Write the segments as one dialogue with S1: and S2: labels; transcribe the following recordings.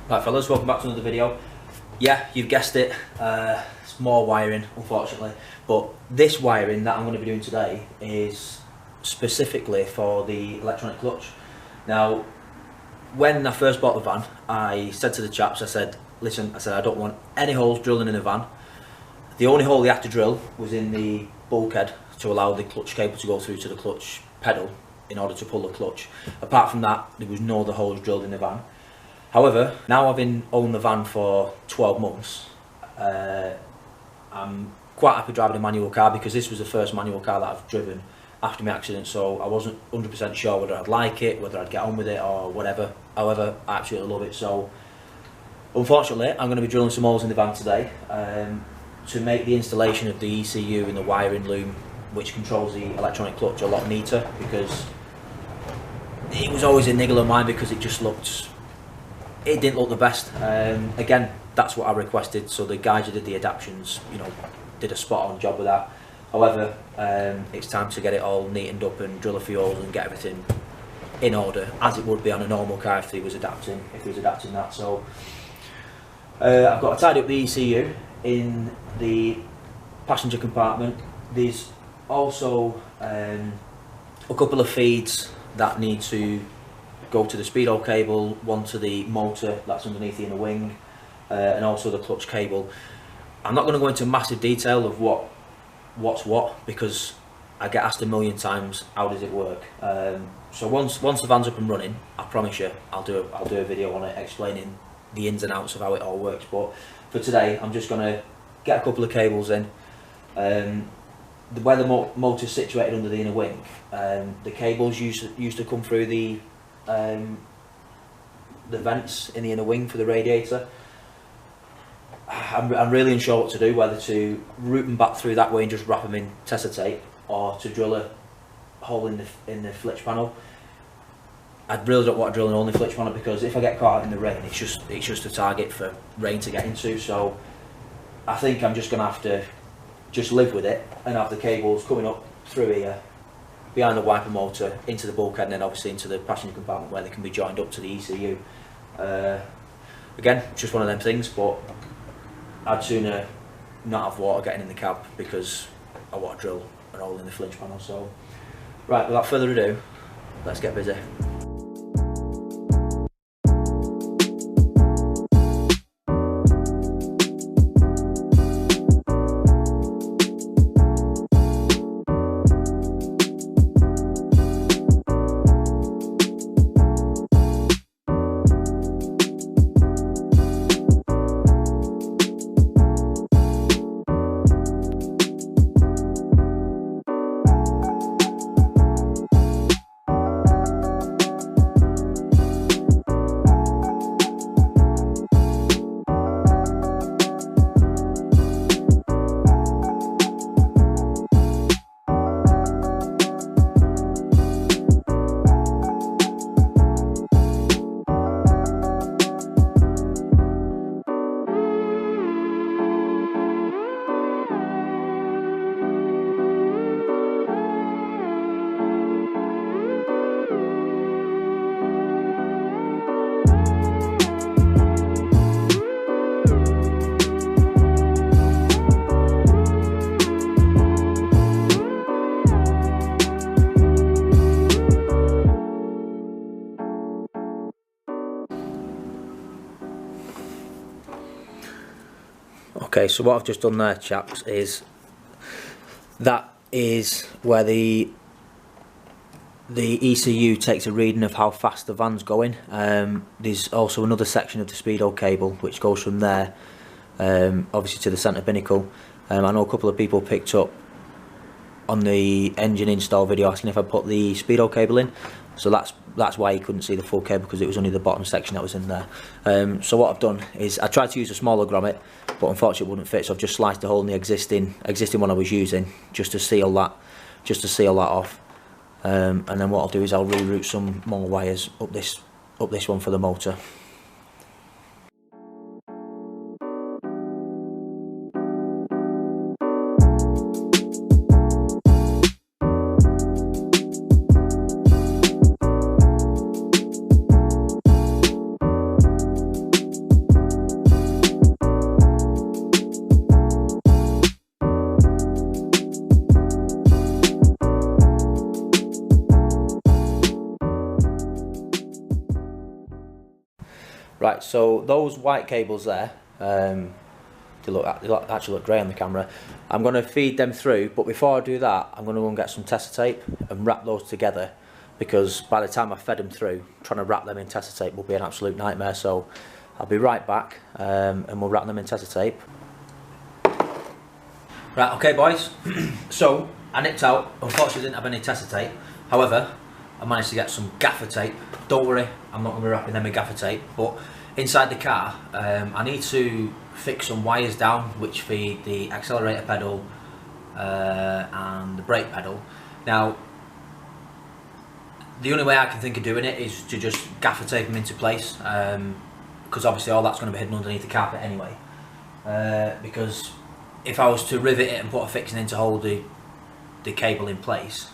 S1: Right fellas, welcome back to another video. Yeah, you've guessed it, it's more wiring unfortunately, but this wiring that I'm going to be doing today is specifically for the electronic clutch. Now, when I first bought the van, I said to the chaps, I said, listen, I don't want any holes drilling in the van. The only hole they had to drill was in the bulkhead to allow the clutch cable to go through to the clutch pedal in order to pull the clutch. Apart from that, there was no other holes drilled in the van. However, now having owned the van for 12 months, I'm quite happy driving a manual car because this was the first manual car that I've driven after my accident, so I wasn't 100% sure whether I'd like it, whether I'd get on with it or whatever. However, I absolutely love it, so unfortunately I'm going to be drilling some holes in the van today to make the installation of the ECU and the wiring loom which controls the electronic clutch a lot neater, because it was always a niggle of mine because it didn't look the best. Again, that's what I requested, so the guys who did the adaptions, you know, did a spot on job with that. However, it's time to get it all neatened up and drill a few holes and get everything in order, as it would be on a normal car if he was adapting that. So I've got to tidy up the ECU in the passenger compartment. There's also a couple of feeds that need to go to the speedo cable, one to the motor that's underneath the inner wing, and also the clutch cable. I'm not going to go into massive detail of what's what, because I get asked a million times how does it work. So once the van's up and running, I promise you I'll do a video on it explaining the ins and outs of how it all works. But for today, I'm just going to get a couple of cables in. Where the motor's situated under the inner wing, the cables used to come through the vents in the inner wing for the radiator. I'm really unsure what to do, whether to route them back through that way and just wrap them in Tesa tape, or to drill a hole in the flitch panel. I really don't want to drill an hole in the flitch panel, because if I get caught in the rain, it's just a target for rain to get into. So I think I'm just going to have to just live with it and have the cables coming up through here, behind the wiper motor, into the bulkhead, and then obviously into the passenger compartment where they can be joined up to the ECU. Again, it's just one of them things, but I'd sooner not have water getting in the cab because I want to drill a hole in the flitch panel. So, right, without further ado, let's get busy. Okay, so what I've just done there, chaps, is that is where the ECU takes a reading of how fast the van's going. There's also another section of the speedo cable which goes from there, obviously, to the centre binnacle. I know a couple of people picked up on the engine install video asking if I put the speedo cable in, so that's why you couldn't see the full cable, because it was only the bottom section that was in there. So what I've done is I tried to use a smaller grommet, but unfortunately it wouldn't fit, so I've just sliced a hole in the existing one I was using just to seal that off. And then what I'll do is I'll reroute some more wires up this one for the motor. Right, so those white cables there, they actually look grey on the camera. I'm going to feed them through, but before I do that, I'm going to go and get some tester tape and wrap those together, because by the time I fed them through, trying to wrap them in tester tape will be an absolute nightmare. So I'll be right back, and we'll wrap them in tester tape. Right, okay boys, so I nipped out. Unfortunately didn't have any tester tape, however I managed to get some gaffer tape. Don't worry, I'm not going to be wrapping them in gaffer tape, but inside the car I need to fix some wires down which feed the accelerator pedal and the brake pedal. Now the only way I can think of doing it is to just gaffer tape them into place, because obviously all that's going to be hidden underneath the carpet anyway, because if I was to rivet it and put a fixing in to hold the cable in place,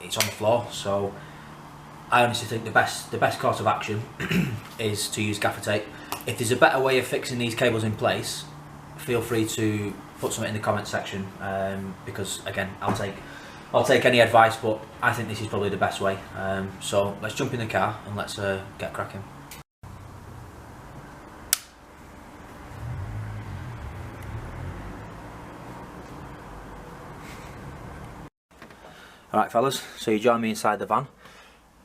S1: it's on the floor. So I honestly think the best course of action is to use gaffer tape. If there's a better way of fixing these cables in place, feel free to put something in the comment section, because again, I'll take any advice, but I think this is probably the best way. So let's jump in the car and let's get cracking. Alright fellas, so you join me inside the van.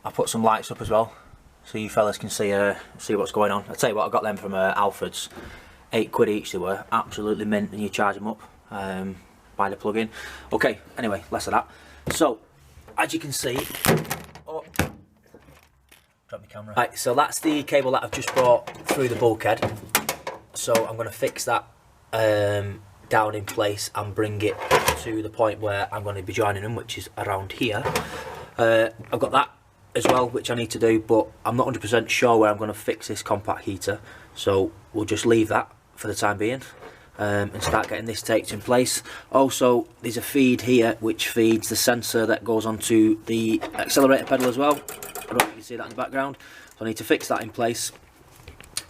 S1: I put some lights up as well, so you fellas can see what's going on. I'll tell you what, I got them from Alfred's, £8 each they were, absolutely mint, and you charge them up by the plug-in. Okay, anyway, less of that. So, as you can see, oh, drop my camera. Right, so that's the cable that I've just brought through the bulkhead. So I'm going to fix that down in place and bring it to the point where I'm going to be joining them, which is around here. I've got that as well, which I need to do, but I'm not 100% sure where I'm going to fix this compact heater, so we'll just leave that for the time being and start getting this taped in place. Also, there's a feed here which feeds the sensor that goes onto the accelerator pedal as well. I don't know if you can see that in the background, so I need to fix that in place.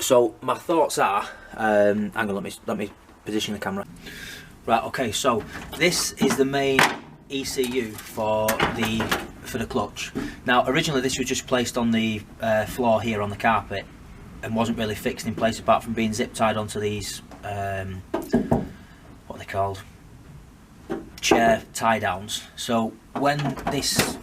S1: So my thoughts are, hang on, let me position the camera. Right, okay, so this is the main ECU for the clutch. Now originally this was just placed on the floor here on the carpet and wasn't really fixed in place, apart from being zip tied onto these what are they called, chair tie downs. So when this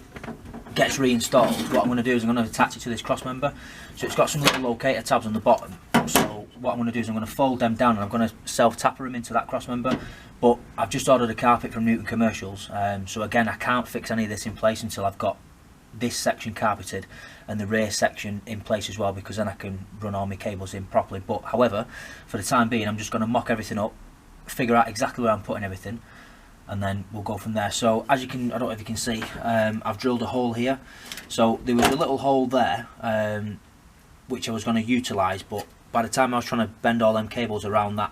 S1: gets reinstalled, what I'm going to do is I'm going to attach it to this cross member. So it's got some little locator tabs on the bottom, so what I'm going to do is I'm going to fold them down and I'm going to self tapper them into that cross member. But I've just ordered a carpet from Newton Commercials, so again I can't fix any of this in place until I've got this section carpeted and the rear section in place as well, because then I can run all my cables in properly. But however, for the time being, I'm just going to mock everything up, figure out exactly where I'm putting everything, and then we'll go from there. So as you can, I don't know if you can see, I've drilled a hole here. So there was a little hole there which I was going to utilise, but by the time I was trying to bend all them cables around that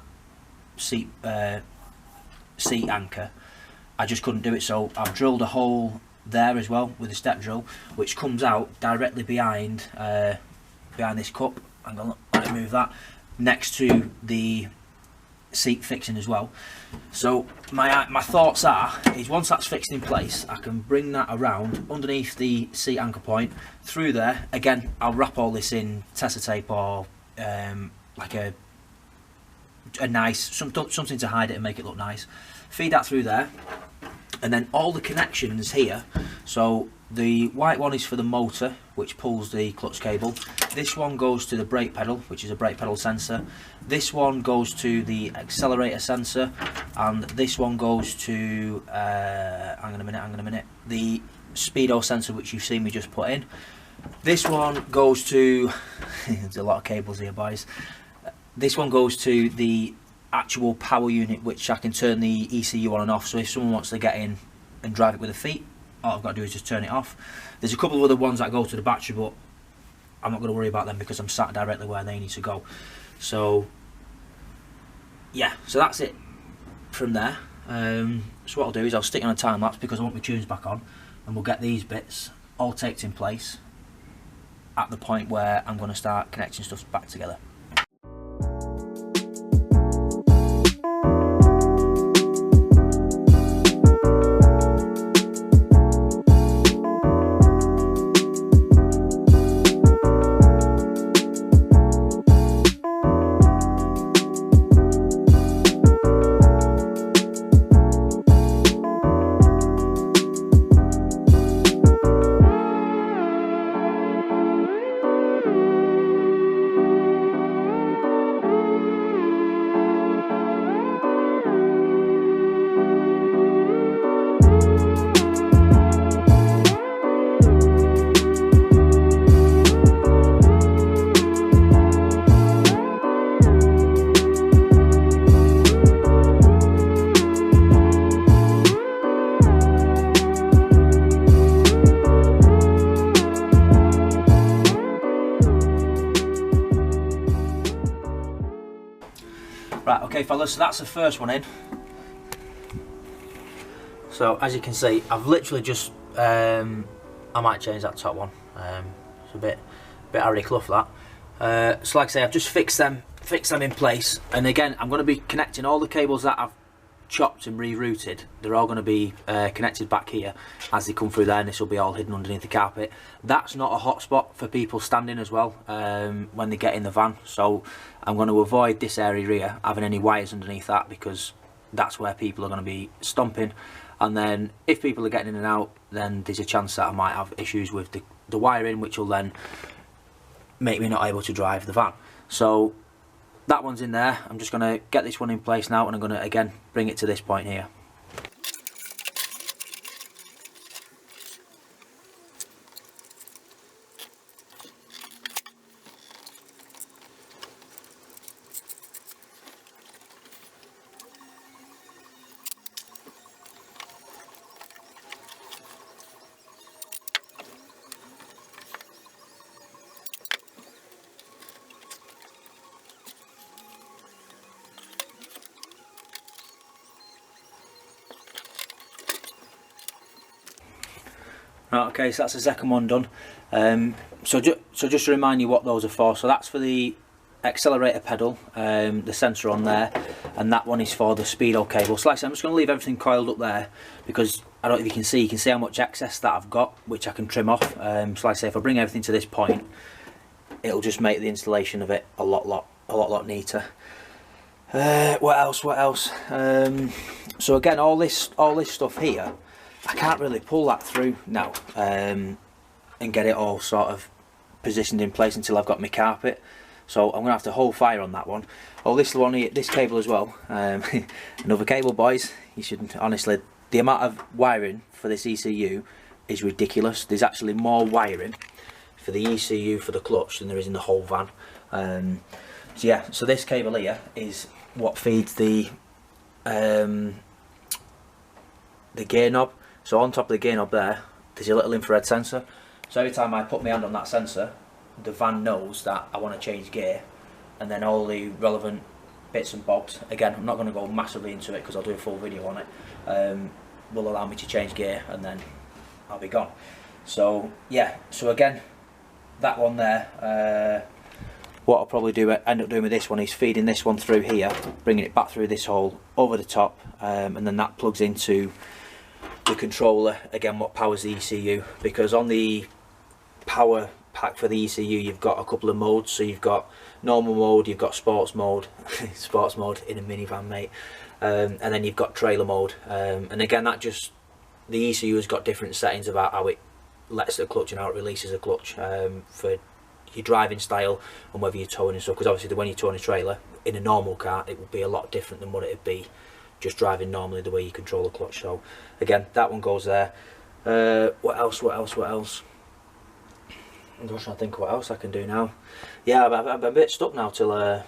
S1: seat anchor, I just couldn't do it. So I've drilled a hole there as well with a step drill, which comes out directly behind this cup. I'm going to let me move that, next to the seat fixing as well. So my thoughts are, is once that's fixed in place, I can bring that around underneath the seat anchor point, through there. Again, I'll wrap all this in tester tape or like a nice something to hide it and make it look nice. Feed that through there, and then all the connections here. So the white one is for the motor, which pulls the clutch cable. This one goes to the brake pedal, which is a brake pedal sensor. This one goes to the accelerator sensor, and this one goes to hang on a minute, the speedo sensor, which you've seen me just put in. This one goes to there's a lot of cables here, boys. This one goes to the actual power unit, which I can turn the ECU on and off. So if someone wants to get in and drive it with their feet, all I've got to do is just turn it off. There's a couple of other ones that go to the battery, but I'm not going to worry about them because I'm sat directly where they need to go. So yeah, so that's it from there. So what I'll do is I'll stick on a time lapse because I want my tunes back on, and we'll get these bits all taped in place at the point where I'm going to start connecting stuff back together. Right, okay fellas, so that's the first one in. So as you can see, I've literally just, I might change that top one. It's a bit Harry Clough that. So like I say, I've just fixed them in place, and again I'm going to be connecting all the cables that I've chopped and rerouted. They're all going to be connected back here as they come through there, and this will be all hidden underneath the carpet. That's not a hot spot for people standing as well when they get in the van, so I'm going to avoid this area here having any wires underneath that, because that's where people are going to be stomping, and then if people are getting in and out, then there's a chance that I might have issues with the wiring, which will then make me not able to drive the van. So that one's in there. I'm just going to get this one in place now, and I'm going to again bring it to this point here. Right, okay, so that's the second one done. So just to remind you what those are for, so that's for the accelerator pedal, the sensor on there, and that one is for the speedo cable. So like I said, I'm just going to leave everything coiled up there, because I don't know if you can see how much excess that I've got, which I can trim off. So like I say, if I bring everything to this point, it'll just make the installation of it a lot neater. What else? So again, all this stuff here, I can't really pull that through now and get it all sort of positioned in place until I've got my carpet. So I'm going to have to hold fire on that one. Oh, this one here, this cable as well. Another cable, boys. You shouldn't, honestly, the amount of wiring for this ECU is ridiculous. There's actually more wiring for the ECU for the clutch than there is in the whole van. So yeah, so this cable here is what feeds the gear knob. So on top of the gear knob there, there's a little infrared sensor. So every time I put my hand on that sensor, the van knows that I want to change gear, and then all the relevant bits and bobs, again I'm not going to go massively into it because I'll do a full video on it, will allow me to change gear, and then I'll be gone. So yeah, so again, that one there, what I'll probably end up doing with this one is feeding this one through here, bringing it back through this hole over the top, and then that plugs into the controller, again what powers the ECU, because on the power pack for the ECU you've got a couple of modes. So you've got normal mode, you've got sports mode sports mode in a minivan, mate, and then you've got trailer mode, and again that just, the ECU has got different settings about how it lets the clutch and how it releases the clutch for your driving style and whether you're towing and stuff, because obviously when you're towing a trailer in a normal car it would be a lot different than what it would be just driving normally, the way you control the clutch. So again, that one goes there. What else? I'm just trying to think what else I can do now. Yeah, I'm a bit stuck now till I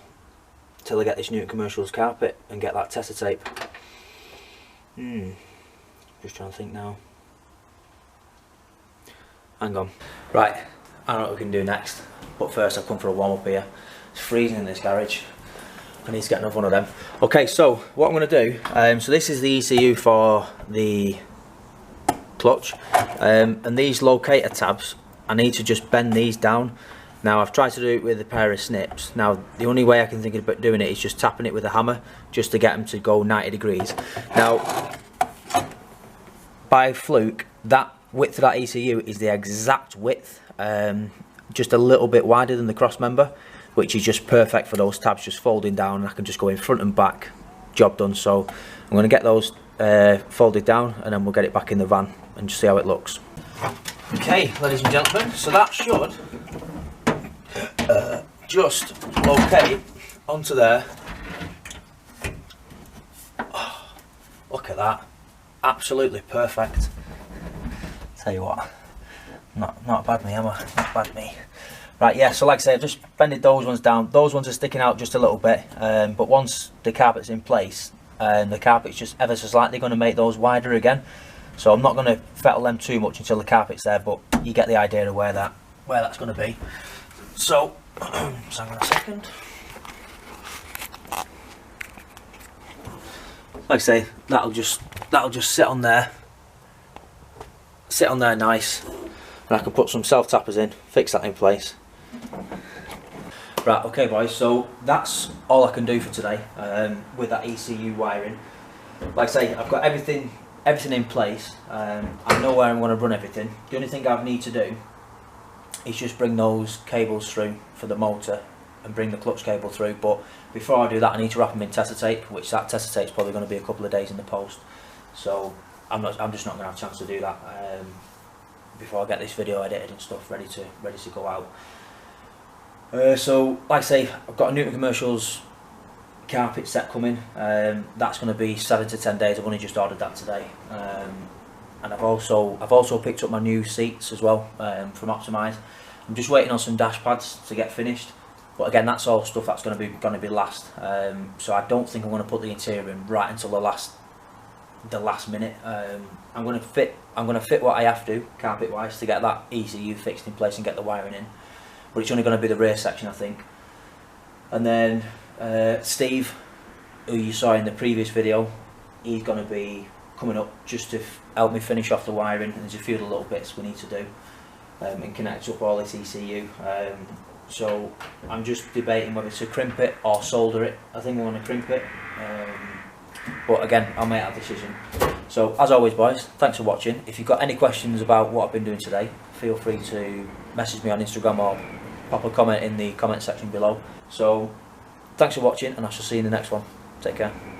S1: get this Newton Commercials carpet and get that tester tape. Just trying to think now. Hang on. Right, I don't know what we can do next, but first I've come for a warm up here. It's freezing in this garage. I need to get another one of them. Okay, so what I'm going to do, so this is the ECU for the clutch, and these locator tabs, I need to just bend these down. Now I've tried to do it with a pair of snips. Now the only way I can think about doing it is just tapping it with a hammer, just to get them to go 90 degrees. Now, by fluke, that width of that ECU is the exact width, just a little bit wider than the cross member, which is just perfect for those tabs just folding down, and I can just go in front and back, job done. So I'm going to get those folded down, and then we'll get it back in the van and just see how it looks. Okay, ladies and gentlemen, so that should just locate onto there. Oh, look at that, absolutely perfect. Tell you what, not bad me, am I? Not bad me. Right, yeah, so like I say, I've just bended those ones down. Those ones are sticking out just a little bit, but once the carpet's in place, the carpet's just ever so slightly going to make those wider again. So I'm not going to fettle them too much until the carpet's there, but you get the idea of where that's going to be. So, hang on a second. like I say, that'll just sit on there nice, and I can put some self tappers in, fix that in place. Right, okay boys, so that's all I can do for today with that ECU wiring. Like I say, I've got everything in place. I know where I'm going to run everything. The only thing I need to do is just bring those cables through for the motor and bring the clutch cable through, but before I do that I need to wrap them in Tesa tape, which that Tesa tape is probably going to be a couple of days in the post, so I'm just not going to have a chance to do that before I get this video edited and stuff ready to go out. So like I say, I've got a Newton Commercials carpet set coming. That's going to be 7 to 10 days. I've only just ordered that today, and I've also picked up my new seats as well from Optimize. I'm just waiting on some dash pads to get finished, but again, that's all stuff that's going to be last. So I don't think I'm going to put the interior in right until the last minute. I'm going to fit what I have to carpet wise to get that ECU fixed in place and get the wiring in, but it's only going to be the rear section, I think. And then Steve, who you saw in the previous video, he's going to be coming up just to help me finish off the wiring, and there's a few of the little bits we need to do and connect up all this ECU. So I'm just debating whether to crimp it or solder it. I think I want to crimp it, but again, I'll make that decision. So as always boys, thanks for watching. If you've got any questions about what I've been doing today, feel free to message me on Instagram or pop a comment in the comment section below. So thanks for watching, and I shall see you in the next one. Take care.